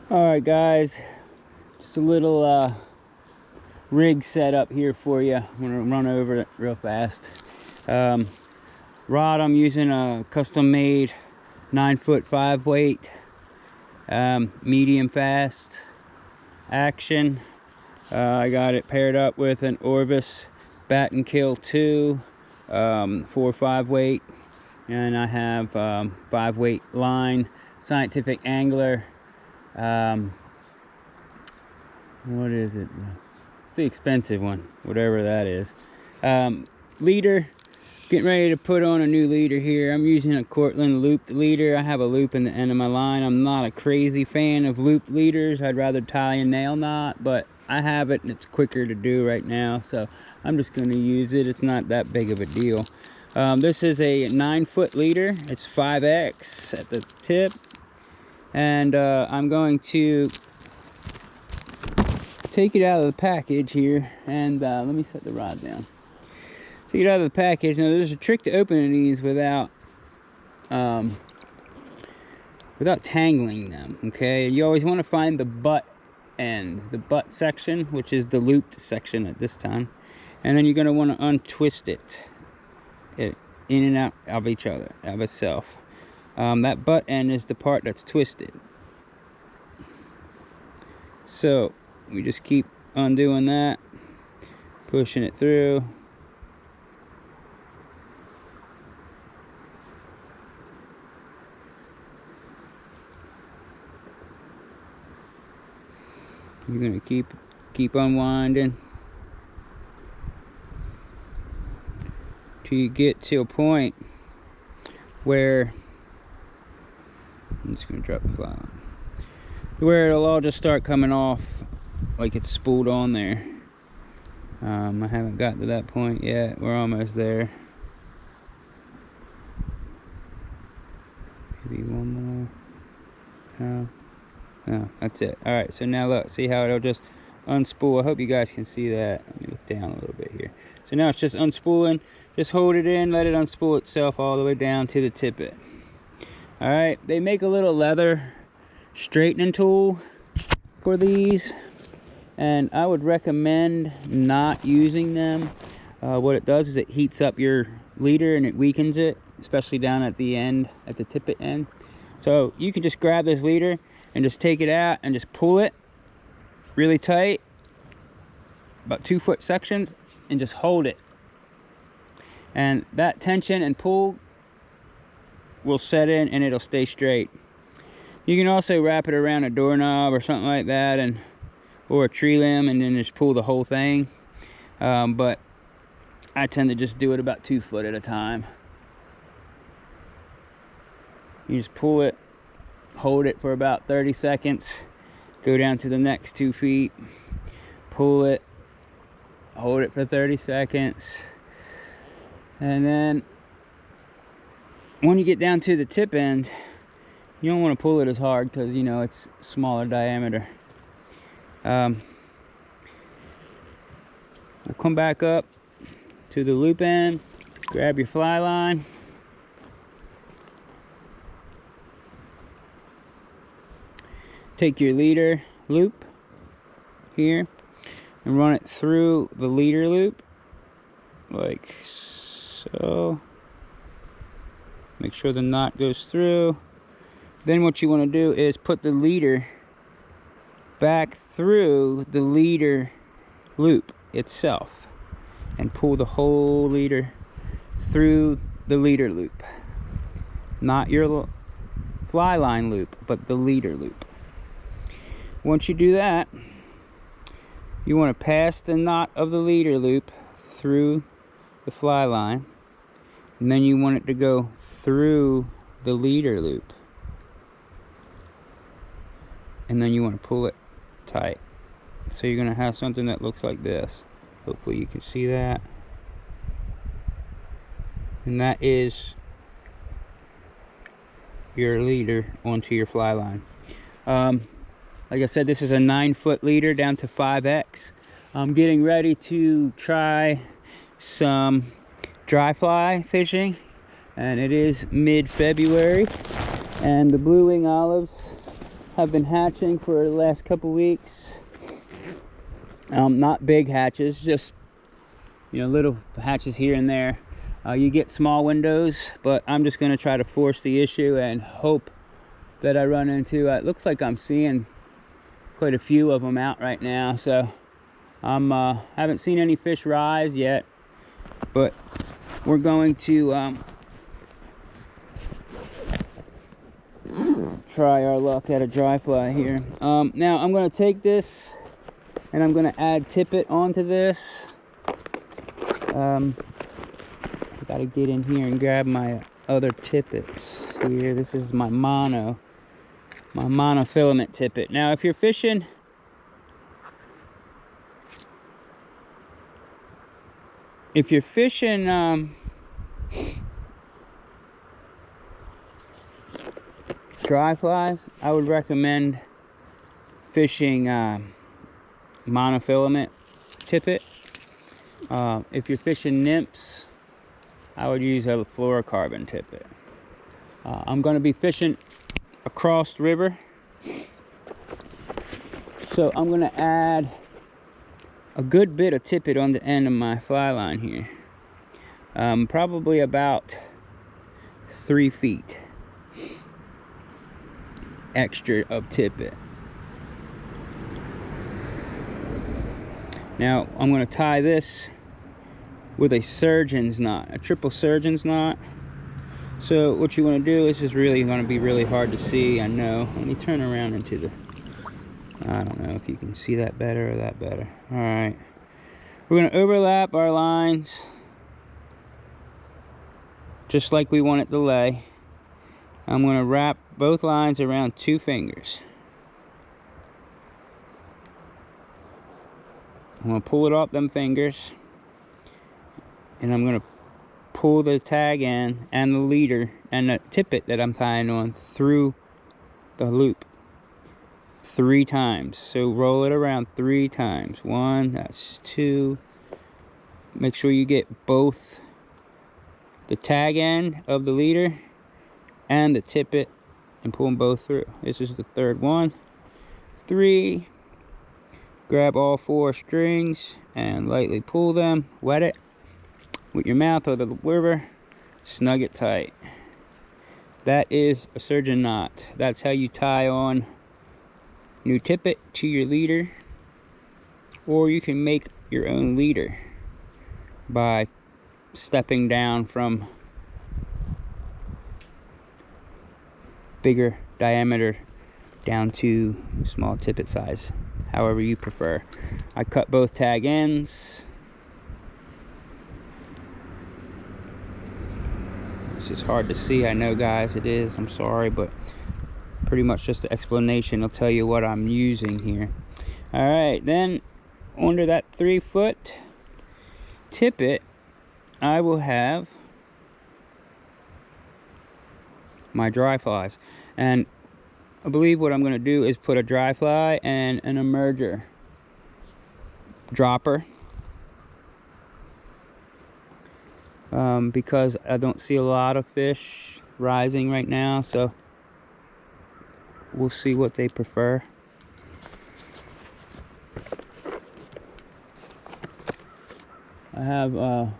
All right, guys, just a little rig setup here for you. I'm gonna run over it real fast. Rod, I'm using a custom made 9-foot 5-weight medium fast action. I got it paired up with an Orvis Bat and Kill 2 4-5 weight, and I have 5-weight line, Scientific Angler. What is it? It's the expensive one, whatever that is. Leader, getting ready to put on a new leader here. I'm using a Cortland looped leader. I have a loop in the end of my line. I'm not a crazy fan of looped leaders. I'd rather tie a nail knot, but I have it and it's quicker to do right now, so I'm just going to use it. It's not that big of a deal. This is a 9-foot leader. It's 5X at the tip, and I'm going to take it out of the package here, and let me set the rod down. Take it out of the package. Now there's a trick to opening these without tangling them. Okay, you always want to find the butt end, the butt section, which is the looped section at this time, and then you're going to want to untwist it in and out of each other, of itself. That butt end is the part that's twisted. So we just keep undoing that, pushing it through. You're gonna keep unwinding till you get to a point where I'm just gonna drop the fly on, where it'll all just start coming off like it's spooled on there. I haven't got to that point yet. We're almost there. Maybe one more. No, that's it. All right, so now look, see how it'll just unspool. I hope you guys can see that. Let me look down a little bit here. So now it's just unspooling. Just hold it in, let it unspool itself all the way down to the tippet. All right, they make a little leather straightening tool for these, and I would recommend not using them. What it does is it heats up your leader and it weakens it, especially down at the end, at the tippet end. So you can just grab this leader and just take it out and just pull it really tight, about 2-foot sections, and just hold it. And that tension and pull will set in and it'll stay straight. You can also wrap it around a doorknob or something like that, and or a tree limb, and then just pull the whole thing. But I tend to just do it about 2 foot at a time. You just pull it, hold it for about 30 seconds, go down to the next 2 feet, pull it, hold it for 30 seconds, and then when you get down to the tip end, you don't want to pull it as hard because, you know, it's smaller diameter. We'll come back up to the loop end, grab your fly line, take your leader loop here and run it through the leader loop like so. Make sure the knot goes through. Then what you want to do is put the leader back through the leader loop itself and pull the whole leader through the leader loop. Not your fly line loop, but the leader loop. Once you do that, you want to pass the knot of the leader loop through the fly line, and then you want it to go through the leader loop, and then you want to pull it tight. So you're going to have something that looks like this. Hopefully you can see that. And that is your leader onto your fly line. Like I said, this is a 9-foot leader down to 5X. I'm getting ready to try some dry fly fishing, and it is mid-February, and the blue wing olives have been hatching for the last couple weeks. Not big hatches, just, you know, little hatches here and there. You get small windows, but I'm just going to try to force the issue and hope that I run into, it looks like I'm seeing quite a few of them out right now. So haven't seen any fish rise yet, but we're going to try our luck at a dry fly here. Now I'm going to take this and I'm going to add tippet onto this. I got to get in here and grab my other tippets here. This is my monofilament tippet. Now if you're fishing dry flies, I would recommend fishing monofilament tippet. If you're fishing nymphs, I would use a fluorocarbon tippet. I'm going to be fishing across the river, so I'm going to add a good bit of tippet on the end of my fly line here. Probably about 3 feet extra of tippet. Now I'm going to tie this with a surgeon's knot, a triple surgeon's knot. So what you want to do, is just really going to be really hard to see, I know. Let me turn around into the, I don't know if you can see that better or that better. All right, we're going to overlap our lines just like we want it to lay. I'm going to wrap both lines around 2 fingers. I'm going to pull it off them fingers, and I'm going to pull the tag end and the leader and the tippet that I'm tying on through the loop 3 times. So roll it around 3 times. 1, that's 2. Make sure you get both the tag end of the leader and the tippet and pull them both through. This is the 3rd one. 3. Grab all 4 strings and lightly pull them. Wet it with your mouth or the river. Snug it tight. That is a surgeon knot. That's how you tie on new tippet to your leader, or you can make your own leader by stepping down from bigger diameter down to small tippet size, however you prefer. I cut both tag ends. This is hard to see, I know, guys, it is, I'm sorry, but pretty much just the explanation will tell you what I'm using here. All right, then under that 3-foot tippet, I will have my dry flies, and I believe what I'm going to do is put a dry fly and an emerger dropper, because I don't see a lot of fish rising right now, so we'll see what they prefer. I have